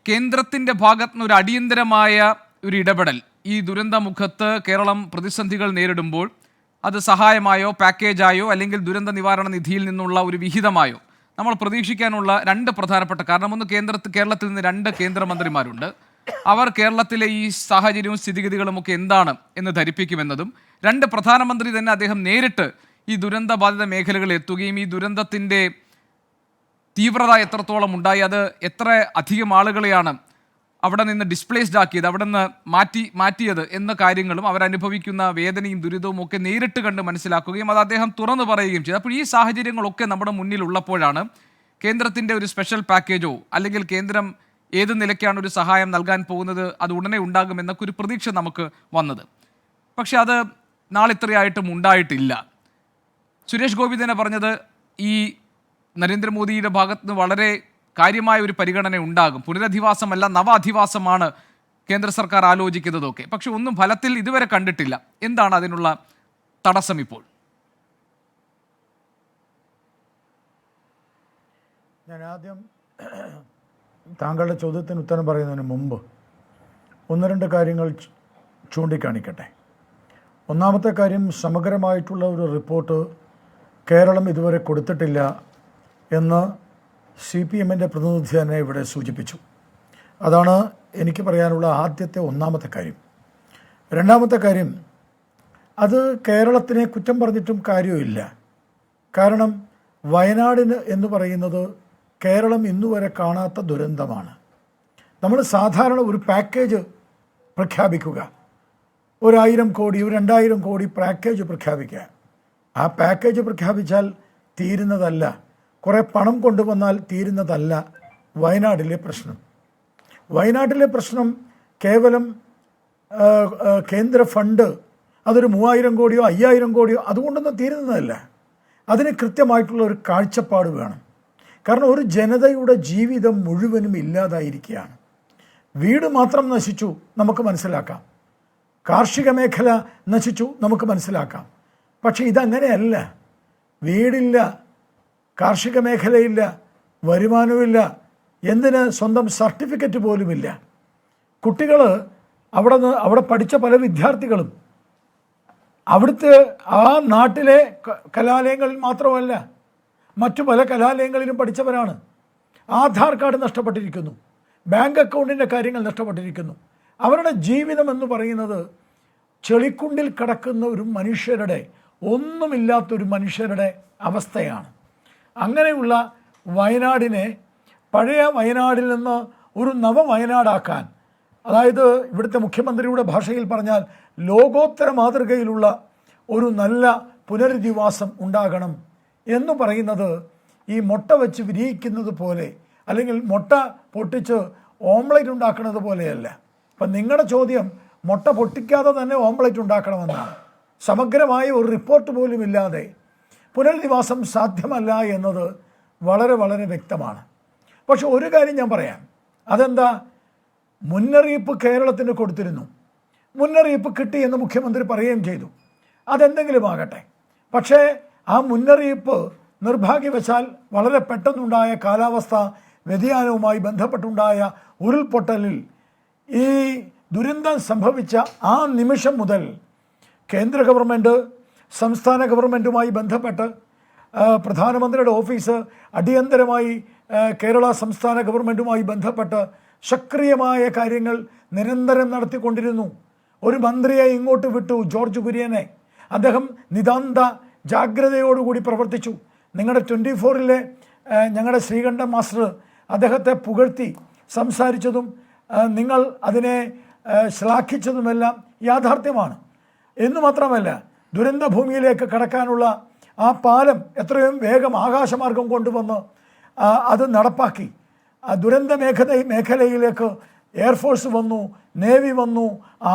കേന്ദ്രത്തിൻ്റെ ഭാഗത്ത് നിന്ന് ഒരു അടിയന്തരമായ ഒരു ഇടപെടൽ ഈ ദുരന്തമുഖത്ത് കേരളം പ്രതിസന്ധികൾ നേരിടുമ്പോൾ അത് സഹായമായോ പാക്കേജായോ അല്ലെങ്കിൽ ദുരന്ത നിവാരണ നിധിയിൽ നിന്നുള്ള ഒരു വിഹിതമായോ നമ്മൾ പ്രതീക്ഷിക്കാനുള്ള രണ്ട് പ്രധാനപ്പെട്ട കാരണം. ഒന്ന്, കേരളത്തിൽ നിന്ന് രണ്ട് കേന്ദ്രമന്ത്രിമാരുണ്ട്. അവർ കേരളത്തിലെ ഈ സാഹചര്യവും സ്ഥിതിഗതികളും ഒക്കെ എന്താണ് എന്ന് ധരിപ്പിക്കുമെന്നതും. രണ്ട്, പ്രധാനമന്ത്രി തന്നെ അദ്ദേഹം നേരിട്ട് ഈ ദുരന്തബാധിത മേഖലകളിൽ എത്തുകയും ഈ ദുരന്തത്തിൻ്റെ തീവ്രത എത്രത്തോളം ഉണ്ടായി, അത് എത്ര അധികം ആളുകളെയാണ് അവിടെ നിന്ന് ഡിസ്പ്ലേസ്ഡ് ആക്കിയത്, അവിടെ നിന്ന് മാറ്റിയത് എന്ന കാര്യങ്ങളും അവരനുഭവിക്കുന്ന വേദനയും ദുരിതവും ഒക്കെ നേരിട്ട് കണ്ട് മനസ്സിലാക്കുകയും അത് അദ്ദേഹം തുറന്നു പറയുകയും ചെയ്തു. അപ്പോൾ ഈ സാഹചര്യങ്ങളൊക്കെ നമ്മുടെ മുന്നിലുള്ളപ്പോഴാണ് കേന്ദ്രത്തിൻ്റെ ഒരു സ്പെഷ്യൽ പാക്കേജോ അല്ലെങ്കിൽ കേന്ദ്രം ഏത് നിലയ്ക്കാണ് ഒരു സഹായം നൽകാൻ പോകുന്നത് അത് ഉടനെ ഉണ്ടാകുമെന്നൊക്കെ ഒരു പ്രതീക്ഷ നമുക്ക് വന്നത്. പക്ഷെ അത് നാളിത്രയായിട്ടും ഉണ്ടായിട്ടില്ല. സുരേഷ് ഗോപി തന്നെ പറഞ്ഞത് ഈ നരേന്ദ്രമോദിയുടെ ഭാഗത്ത് നിന്ന് വളരെ കാര്യമായ ഒരു പരിഗണന ഉണ്ടാകും, പുനരധിവാസമല്ല നവ അധിവാസമാണ് കേന്ദ്ര സർക്കാർ ആലോചിക്കുന്നതൊക്കെ. പക്ഷെ ഒന്നും ഫലത്തിൽ ഇതുവരെ കണ്ടിട്ടില്ല. എന്താണ് അതിനുള്ള തടസ്സം ഇപ്പോൾ? ഞാൻ ആദ്യം താങ്കളുടെ ചോദ്യത്തിന് ഉത്തരം പറയുന്നതിന് മുമ്പ് ഒന്ന് രണ്ട് കാര്യങ്ങൾ ചൂണ്ടിക്കാണിക്കട്ടെ. ഒന്നാമത്തെ കാര്യം, സമഗ്രമായിട്ടുള്ള ഒരു റിപ്പോർട്ട് കേരളം ഇതുവരെ കൊടുത്തിട്ടില്ല എന്ന് CPM-ൻ്റെ പ്രതിനിധി തന്നെ ഇവിടെ സൂചിപ്പിച്ചു. അതാണ് എനിക്ക് പറയാനുള്ള ഒന്നാമത്തെ കാര്യം. രണ്ടാമത്തെ കാര്യം, അത് കേരളത്തിനെ കുറ്റം പറഞ്ഞിട്ടും കാര്യമില്ല. കാരണം വയനാടിന് എന്ന് പറയുന്നത് കേരളം ഇന്നുവരെ കാണാത്ത ദുരന്തമാണ്. നമ്മൾ സാധാരണ ഒരു പാക്കേജ് പ്രഖ്യാപിക്കുക, 1000 കോടി 2000 കോടി പാക്കേജ് പ്രഖ്യാപിക്കുക. ആ പാക്കേജ് പ്രഖ്യാപിച്ചാൽ തീരുന്നതല്ല, കുറേ പണം കൊണ്ടുവന്നാൽ തീരുന്നതല്ല വയനാട്ടിലെ പ്രശ്നം. വയനാട്ടിലെ പ്രശ്നം കേവലം കേന്ദ്ര ഫണ്ട് അതൊരു 3000 കോടിയോ 5000 കോടിയോ അതുകൊണ്ടൊന്നും തീരുന്നതല്ല. അതിന് കൃത്യമായിട്ടുള്ള ഒരു കാഴ്ചപ്പാട് വേണം. കാരണം ഒരു ജനതയുടെ ജീവിതം മുഴുവനും ഇല്ലാതായിരിക്കുകയാണ്. വീട് മാത്രം നശിച്ചു, നമുക്ക് മനസ്സിലാക്കാം. കാർഷിക മേഖല നശിച്ചു, നമുക്ക് മനസ്സിലാക്കാം. പക്ഷേ ഇതങ്ങനെയല്ല. വീടില്ല, കാർഷിക മേഖലയില്ല, വരുമാനമില്ല, എന്തിന് സ്വന്തം സർട്ടിഫിക്കറ്റ് പോലുമില്ല. കുട്ടികൾ അവിടെ പഠിച്ച പല വിദ്യാർത്ഥികളും അവിടുത്തെ ആ നാട്ടിലെ കലാലയങ്ങളിൽ മാത്രമല്ല മറ്റു പല കലാലയങ്ങളിലും പഠിച്ചവരാണ്. ആധാർ കാർഡ് നഷ്ടപ്പെട്ടിരിക്കുന്നു, ബാങ്ക് അക്കൗണ്ടിൻ്റെ കാര്യങ്ങൾ നഷ്ടപ്പെട്ടിരിക്കുന്നു. അവരുടെ ജീവിതം എന്ന് പറയുന്നത് ചെളിക്കുണ്ടിൽ കിടക്കുന്ന ഒരു മനുഷ്യരുടെ, ഒന്നുമില്ലാത്തൊരു മനുഷ്യരുടെ അവസ്ഥയാണ്. അങ്ങനെയുള്ള വയനാടിനെ പഴയ വയനാടിൽ നിന്ന് ഒരു നവ വയനാടാക്കാൻ, അതായത് ഇവിടുത്തെ മുഖ്യമന്ത്രിയുടെ ഭാഷയിൽ പറഞ്ഞാൽ ലോകോത്തര മാതൃകയിലുള്ള ഒരു നല്ല പുനരധിവാസം ഉണ്ടാകണം എന്ന് പറയുന്നത് ഈ മുട്ട വെച്ച് വിരിയിക്കുന്നത് പോലെ അല്ലെങ്കിൽ മുട്ട പൊട്ടിച്ച് ഓംലെറ്റ് ഉണ്ടാക്കുന്നത് പോലെയല്ല. അപ്പം നിങ്ങളുടെ ചോദ്യം മുട്ട പൊട്ടിക്കാതെ തന്നെ ഓംലെറ്റ് ഉണ്ടാക്കണമെന്നാണ്. സമഗ്രമായ ഒരു റിപ്പോർട്ട് പോലും ഇല്ലാതെ പുനരധിവാസം സാധ്യമല്ല എന്നത് വളരെ വളരെ വ്യക്തമാണ്. പക്ഷെ ഒരു കാര്യം ഞാൻ പറയാം. അതെന്താ? മുന്നറിയിപ്പ് കേരളത്തിന് കൊടുത്തിരുന്നു, മുന്നറിയിപ്പ് കിട്ടി എന്ന് മുഖ്യമന്ത്രി പറയുകയും ചെയ്തു. അതെന്തെങ്കിലും ആകട്ടെ. പക്ഷേ ആ മുന്നറിയിപ്പ് നിർഭാഗ്യവശാൽ വളരെ പെട്ടെന്നുണ്ടായ കാലാവസ്ഥ വ്യതിയാനവുമായി ബന്ധപ്പെട്ടുണ്ടായ ഉരുൾപൊട്ടലിൽ ഈ ദുരന്തം സംഭവിച്ച ആ നിമിഷം മുതൽ കേന്ദ്ര ഗവൺമെൻറ് സംസ്ഥാന ഗവൺമെൻറ്റുമായി ബന്ധപ്പെട്ട് പ്രധാനമന്ത്രിയുടെ ഓഫീസ് അടിയന്തരമായി കേരള സംസ്ഥാന ഗവൺമെൻറ്റുമായി ബന്ധപ്പെട്ട് സക്രിയമായ കാര്യങ്ങൾ നിരന്തരം നടത്തിക്കൊണ്ടിരുന്നു. ഒരു മന്ത്രിയെ ഇങ്ങോട്ട് വിട്ടു, ജോർജ് കുര്യനെ. അദ്ദേഹം നിതാന്ത ജാഗ്രതയോടുകൂടി പ്രവർത്തിച്ചു. നിങ്ങളുടെ 24-ലെ ഞങ്ങളുടെ ശ്രീകണ്ഠൻ മാസ്റ്റർ അദ്ദേഹത്തെ പുകഴ്ത്തി സംസാരിച്ചതും നിങ്ങൾ അതിനെ ശ്ലാഘിച്ചതുമെല്ലാം യാഥാർത്ഥ്യമാണ്. എന്നു മാത്രമല്ല, ദുരന്ത ഭൂമിയിലേക്ക് കടക്കാനുള്ള ആ പാലം എത്രയും വേഗം ആകാശമാർഗം കൊണ്ടുവന്ന് അത് നടപ്പാക്കി. ദുരന്ത മേഖലയിലേക്ക് എയർഫോഴ്സ് വന്നു, നേവി വന്നു,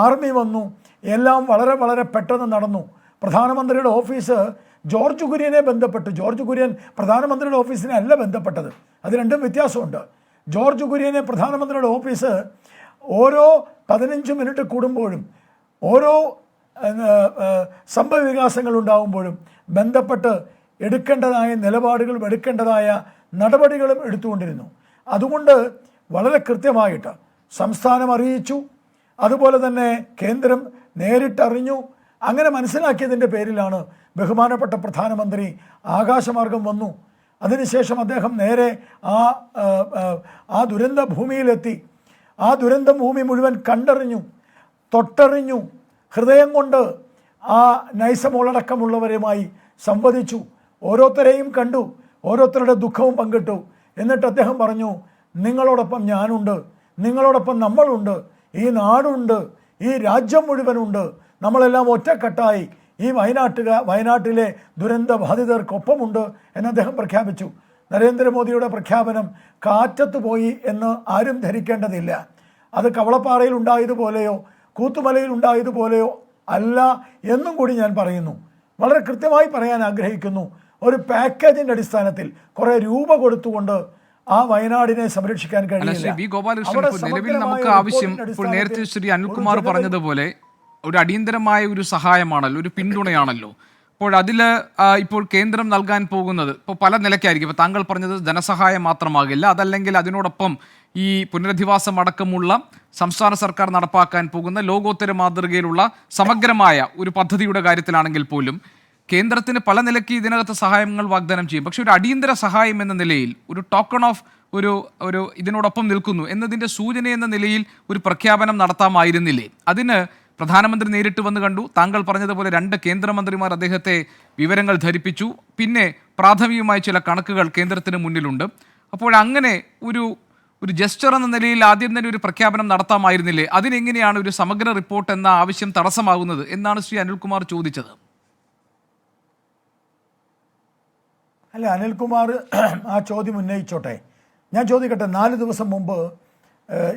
ആർമി വന്നു. എല്ലാം വളരെ വളരെ പെട്ടെന്ന് നടന്നു. പ്രധാനമന്ത്രിയുടെ ഓഫീസ് ജോർജ് കുര്യനെ ബന്ധപ്പെട്ടു. ജോർജ് കുര്യൻ പ്രധാനമന്ത്രിയുടെ ഓഫീസിനെ അല്ല ബന്ധപ്പെട്ടത്. അത് രണ്ടും വ്യത്യാസമുണ്ട്. ജോർജ് കുര്യനെ പ്രധാനമന്ത്രിയുടെ ഓഫീസ് ഓരോ 15 മിനിറ്റ് കൂടുമ്പോഴും ഓരോ സംഭവ വികാസങ്ങൾ ഉണ്ടാകുമ്പോഴും ബന്ധപ്പെട്ട് എടുക്കേണ്ടതായ നിലപാടുകളും എടുക്കേണ്ടതായ നടപടികളും എടുത്തുകൊണ്ടിരുന്നു. അതുകൊണ്ട് വളരെ കൃത്യമായിട്ട് സംസ്ഥാനം അറിയിച്ചു, അതുപോലെ തന്നെ കേന്ദ്രം നേരിട്ടറിഞ്ഞു. അങ്ങനെ മനസ്സിലാക്കിയതിൻ്റെ പേരിലാണ് ബഹുമാനപ്പെട്ട പ്രധാനമന്ത്രി ആകാശമാർഗം വന്നു. അതിനുശേഷം അദ്ദേഹം നേരെ ആ ദുരന്ത ഭൂമിയിലെത്തി. ആ ദുരന്ത ഭൂമി മുഴുവൻ കണ്ടറിഞ്ഞു, തൊട്ടറിഞ്ഞു, ഹൃദയം കൊണ്ട് ആ നൈസമോളടക്കമുള്ളവരുമായി സംവദിച്ചു, ഓരോരുത്തരെയും കണ്ടു, ഓരോരുത്തരുടെ ദുഃഖവും പങ്കിട്ടു. എന്നിട്ട് അദ്ദേഹം പറഞ്ഞു, നിങ്ങളോടൊപ്പം ഞാനുണ്ട്, നിങ്ങളോടൊപ്പം നമ്മളുണ്ട്, ഈ നാടുണ്ട്, ഈ രാജ്യം മുഴുവനുണ്ട്, നമ്മളെല്ലാം ഒറ്റക്കെട്ടായി ഈ വയനാട്ടിലെ ദുരന്ത ബാധിതർക്കൊപ്പമുണ്ട് എന്ന് അദ്ദേഹം പ്രഖ്യാപിച്ചു. നരേന്ദ്രമോദിയുടെ പ്രഖ്യാപനം കാറ്റത്ത് പോയി എന്ന് ആരും ധരിക്കേണ്ടതില്ല. അത് കവളപ്പാറയിൽ ഉണ്ടായതുപോലെയോ കൂത്തുമലയിൽ ഉണ്ടായതുപോലെയോ അല്ല എന്നും കൂടി ഞാൻ പറയുന്നു. വളരെ കൃത്യമായി പറയാൻ ആഗ്രഹിക്കുന്നു. ഒരു പാക്കേജിൻ്റെ അടിസ്ഥാനത്തിൽ കുറേ രൂപ കൊടുത്തുകൊണ്ട് ആ വയനാടിനെ സംരക്ഷിക്കാൻ കഴിയില്ല. നിലവിൽ നമുക്ക് ആവശ്യം, ഇപ്പോൾ നേരത്തെ ശ്രീ അനിൽകുമാർ പറഞ്ഞതുപോലെ ഒരു അടിയന്തരമായ ഒരു സഹായമാണല്ലോ, ഒരു പിന്തുണയാണല്ലോ. അപ്പോൾ അതിൽ ഇപ്പോൾ കേന്ദ്രം നൽകാൻ പോകുന്നത് ഇപ്പോൾ പല നിലയ്ക്കായിരിക്കും. ഇപ്പോൾ താങ്കൾ പറഞ്ഞത് ധനസഹായം മാത്രമാകില്ല, അതല്ലെങ്കിൽ അതിനോടൊപ്പം ഈ പുനരധിവാസം അടക്കമുള്ള സംസ്ഥാന സർക്കാർ നടപ്പാക്കാൻ പോകുന്ന ലോകോത്തര മാതൃകയിലുള്ള സമഗ്രമായ ഒരു പദ്ധതിയുടെ കാര്യത്തിലാണെങ്കിൽ പോലും കേന്ദ്രത്തിന് പല നിലയ്ക്ക് ഇതിനകത്ത് സഹായങ്ങൾ വാഗ്ദാനം ചെയ്യും. പക്ഷെ ഒരു അടിയന്തര സഹായം എന്ന നിലയിൽ ഒരു ടോക്കൺ ഓഫ് ഒരു ഇതിനോടൊപ്പം നിൽക്കുന്നു എന്നതിൻ്റെ സൂചന എന്ന നിലയിൽ ഒരു പ്രഖ്യാപനം നടത്താമായിരുന്നില്ലേ? അതിന് പ്രധാനമന്ത്രി നേരിട്ട് വന്ന് കണ്ടു. താങ്കൾ പറഞ്ഞതുപോലെ 2 കേന്ദ്രമന്ത്രിമാർ അദ്ദേഹത്തെ വിവരങ്ങൾ ധരിപ്പിച്ചു. പിന്നെ പ്രാഥമികമായ ചില കണക്കുകൾ കേന്ദ്രത്തിന് മുന്നിലുണ്ട്. അപ്പോൾ അങ്ങനെ ഒരു ജസ്റ്റർ എന്ന നിലയിൽ ആദ്യം തന്നെ ഒരു പ്രഖ്യാപനം നടത്താമായിരുന്നില്ലേ? അതിനെങ്ങനെയാണ് ഒരു സമഗ്ര റിപ്പോർട്ട് എന്ന ആവശ്യം തടസ്സമാകുന്നത് എന്നാണ് ശ്രീ അനിൽകുമാർ ചോദിച്ചത്. അല്ല, അനിൽകുമാർ ആ ചോദ്യം ഉന്നയിച്ചോട്ടെ. ഞാൻ ചോദിക്കട്ടെ. 4 ദിവസം മുമ്പ്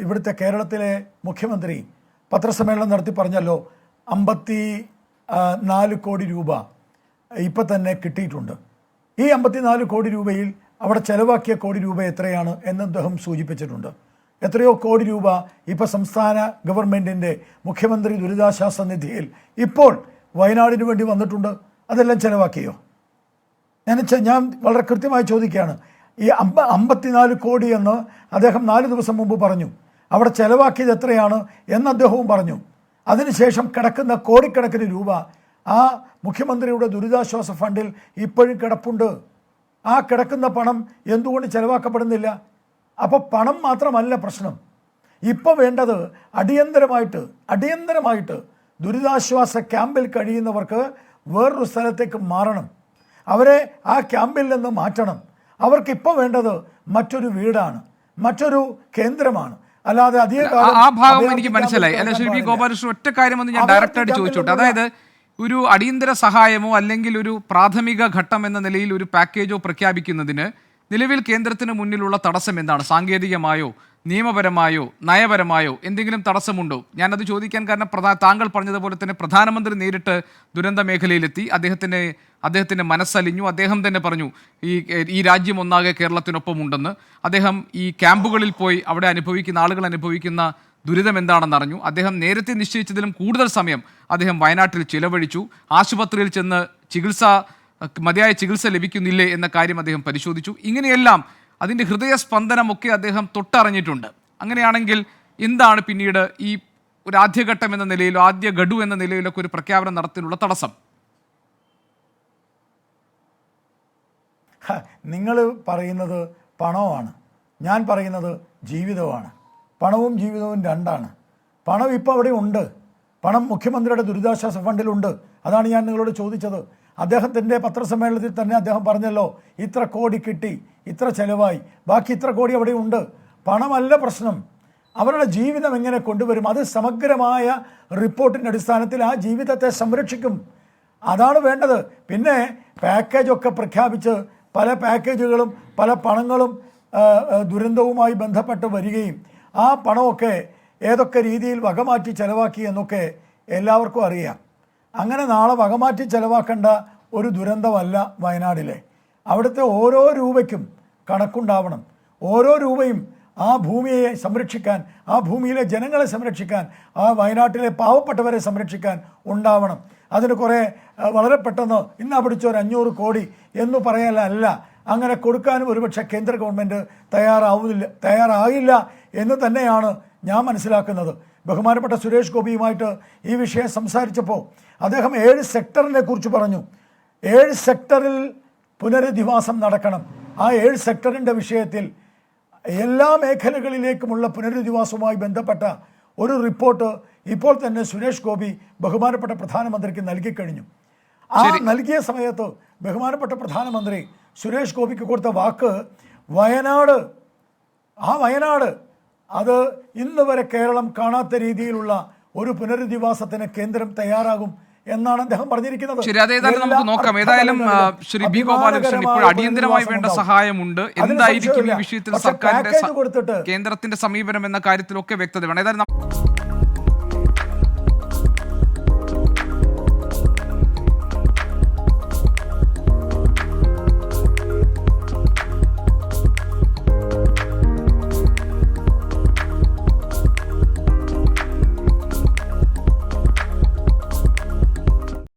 ഇവിടുത്തെ കേരളത്തിലെ മുഖ്യമന്ത്രി പത്രസമ്മേളനം നടത്തി പറഞ്ഞല്ലോ, 54 കോടി രൂപ ഇപ്പം തന്നെ കിട്ടിയിട്ടുണ്ട്. ഈ 54 കോടി രൂപയിൽ അവിടെ ചെലവാക്കിയ കോടി രൂപ എത്രയാണ് എന്ന് അദ്ദേഹം സൂചിപ്പിച്ചിട്ടുണ്ട്. എത്രയോ കോടി രൂപ ഇപ്പോൾ സംസ്ഥാന ഗവൺമെൻറ്റിൻ്റെ മുഖ്യമന്ത്രി ദുരിതാശ്വാസ നിധിയിൽ ഇപ്പോൾ വയനാടിന് വേണ്ടി വന്നിട്ടുണ്ട്. അതെല്ലാം ചെലവാക്കിയോ? ഞാൻ വളരെ കൃത്യമായി ചോദിക്കുകയാണ്. ഈ 54 കോടി എന്ന് അദ്ദേഹം 4 ദിവസം മുമ്പ് പറഞ്ഞു. അവിടെ ചെലവാക്കിയത് എത്രയാണ് എന്ന് അദ്ദേഹവും പറഞ്ഞു. അതിനുശേഷം കിടക്കുന്ന കോടിക്കണക്കിന് രൂപ ആ മുഖ്യമന്ത്രിയുടെ ദുരിതാശ്വാസ ഫണ്ടിൽ ഇപ്പോഴും കിടപ്പുണ്ട്. ആ കിടക്കുന്ന പണം എന്തുകൊണ്ട് ചെലവാക്കപ്പെടുന്നില്ല? അപ്പോൾ പണം മാത്രമല്ല പ്രശ്നം. ഇപ്പോൾ വേണ്ടത് അടിയന്തരമായിട്ട് ദുരിതാശ്വാസ ക്യാമ്പിൽ കഴിയുന്നവർക്ക് വേറൊരു സ്ഥലത്തേക്ക് മാറണം. അവരെ ആ ക്യാമ്പിൽ നിന്ന് മാറ്റണം. അവർക്ക് ഇപ്പോൾ വേണ്ടത് മറ്റൊരു വീടാണ്, മറ്റൊരു കേന്ദ്രമാണ്. അല്ലാതെ ആ ഭാഗം എനിക്ക് മനസ്സിലായി. അല്ല, ശ്രീ വി ഗോപാലകൃഷ്ണൻ, ഒറ്റ കാര്യമൊന്നും ഞാൻ ഡയറക്റ്റായിട്ട് ചോദിച്ചോട്ടെ. അതായത് ഒരു അടിയന്തര സഹായമോ അല്ലെങ്കിൽ ഒരു പ്രാഥമിക ഘട്ടം എന്ന നിലയിൽ ഒരു പാക്കേജോ പ്രഖ്യാപിക്കുന്നതിന് നിലവിൽ കേന്ദ്രത്തിന് മുന്നിലുള്ള തടസ്സം എന്താണ്? സാങ്കേതികമായോ നിയമപരമായോ നയപരമായോ എന്തെങ്കിലും തടസ്സമുണ്ടോ? ഞാനത് ചോദിക്കാൻ കാരണം താങ്കൾ പറഞ്ഞതുപോലെ തന്നെ പ്രധാനമന്ത്രി നേരിട്ട് ദുരന്ത മേഖലയിലെത്തി, അദ്ദേഹത്തിൻ്റെ മനസ്സലിഞ്ഞു. അദ്ദേഹം തന്നെ പറഞ്ഞു ഈ രാജ്യം ഒന്നാകെ കേരളത്തിനൊപ്പം ഉണ്ടെന്ന്. അദ്ദേഹം ഈ ക്യാമ്പുകളിൽ പോയി അവിടെ ആളുകൾ അനുഭവിക്കുന്ന ദുരിതം എന്താണെന്ന് അറിഞ്ഞു. അദ്ദേഹം നേരത്തെ നിശ്ചയിച്ചതിലും കൂടുതൽ സമയം അദ്ദേഹം വയനാട്ടിൽ ചിലവഴിച്ചു. ആശുപത്രിയിൽ ചെന്ന് മതിയായ ചികിത്സ ലഭിക്കുന്നില്ലേ എന്ന കാര്യം അദ്ദേഹം പരിശോധിച്ചു. ഇങ്ങനെയെല്ലാം അതിൻ്റെ ഹൃദയസ്പന്ദനമൊക്കെ അദ്ദേഹം തൊട്ടറിഞ്ഞിട്ടുണ്ട്. അങ്ങനെയാണെങ്കിൽ എന്താണ് പിന്നീട് ഈ ഒരു ആദ്യഘട്ടം എന്ന നിലയിലോ ആദ്യ ഗഡു എന്ന നിലയിലൊക്കെ ഒരു പ്രഖ്യാപനം നടത്താനുള്ള തടസ്സം? നിങ്ങൾ പറയുന്നത് പണമാണ്, ഞാൻ പറയുന്നത് ജീവിതമാണ്. പണവും ജീവിതവും രണ്ടാണ്. പണം ഇപ്പോൾ അവിടെ ഉണ്ട്. പണം മുഖ്യമന്ത്രിയുടെ ദുരിതാശ്വാസ ഫണ്ടിലുണ്ട്. അതാണ് ഞാൻ നിങ്ങളോട് ചോദിച്ചത്. അദ്ദേഹത്തിൻ്റെ പത്രസമ്മേളനത്തിൽ തന്നെ അദ്ദേഹം പറഞ്ഞല്ലോ, ഇത്ര കോടി കിട്ടി, ഇത്ര ചിലവായി, ബാക്കി ഇത്ര കോടി അവിടെ ഉണ്ട്. പണമല്ല പ്രശ്നം, അവരുടെ ജീവിതം എങ്ങനെ കൊണ്ടുവരും. അത് സമഗ്രമായ റിപ്പോർട്ടിൻ്റെ അടിസ്ഥാനത്തിൽ ആ ജീവിതത്തെ സംരക്ഷിക്കും. അതാണ് വേണ്ടത്. പിന്നെ പാക്കേജൊക്കെ പ്രഖ്യാപിച്ച് പല പാക്കേജുകളും പല പണങ്ങളും ദുരന്തവുമായി ബന്ധപ്പെട്ട് വരികയും ആ പണമൊക്കെ ഏതൊക്കെ രീതിയിൽ വകമാറ്റി ചെലവാക്കി എന്നൊക്കെ എല്ലാവർക്കും അറിയാം. അങ്ങനെ നാളെ വകമാറ്റി ചെലവാക്കേണ്ട ഒരു ദുരന്തമല്ല വയനാടിലെ. അവിടുത്തെ ഓരോ രൂപയ്ക്കും കണക്കുണ്ടാവണം. ഓരോ രൂപയും ആ ഭൂമിയെ സംരക്ഷിക്കാൻ, ആ ഭൂമിയിലെ ജനങ്ങളെ സംരക്ഷിക്കാൻ, ആ വയനാട്ടിലെ പാവപ്പെട്ടവരെ സംരക്ഷിക്കാൻ ഉണ്ടാവണം. അതിന് കുറേ വളരെ പെട്ടെന്ന് ഇന്നാ പിടിച്ചൊരു 500 കോടി എന്ന് പറയാനല്ല, അങ്ങനെ കൊടുക്കാനും ഒരുപക്ഷെ കേന്ദ്ര ഗവൺമെൻറ് തയ്യാറാകില്ല എന്ന് തന്നെയാണ് ഞാൻ മനസ്സിലാക്കുന്നത്. ബഹുമാനപ്പെട്ട സുരേഷ് ഗോപിയുമായിട്ട് ഈ വിഷയം സംസാരിച്ചപ്പോൾ അദ്ദേഹം 7 സെക്ടറിനെ കുറിച്ച് പറഞ്ഞു. 7 സെക്ടറിൽ പുനരധിവാസം നടക്കണം. ആ 7 സെക്ടറിൻ്റെ വിഷയത്തിൽ എല്ലാ മേഖലകളിലേക്കുമുള്ള പുനരധിവാസവുമായി ബന്ധപ്പെട്ട ഒരു റിപ്പോർട്ട് ഇപ്പോൾ തന്നെ സുരേഷ് ഗോപി ബഹുമാനപ്പെട്ട പ്രധാനമന്ത്രിക്ക് നൽകിക്കഴിഞ്ഞു. ആ നൽകിയ സമയത്ത് ബഹുമാനപ്പെട്ട പ്രധാനമന്ത്രി സുരേഷ് ഗോപിക്ക് കൊടുത്ത വാക്ക് വയനാട് അത് ഇന്ന് വരെ കേരളം കാണാത്ത രീതിയിലുള്ള ഒരു പുനരധിവാസത്തിന് കേന്ദ്രം തയ്യാറാകും എന്നാണ് അദ്ദേഹം പറഞ്ഞിരിക്കുന്നത്. ശരി, അതേതായാലും നമുക്ക് നോക്കാം. ഏതായാലും ശ്രീ ബി ഗോപാലകൃഷ്ണൻ, ഇപ്പോൾ അടിയന്തരമായി വേണ്ട സഹായമുണ്ട്. എന്തായിരിക്കും ഈ വിഷയത്തിൽ സർക്കാരിന്റെ കേന്ദ്രത്തിന്റെ സമീപനം എന്ന കാര്യത്തിലൊക്കെ വ്യക്തത വേണം. ഏതായാലും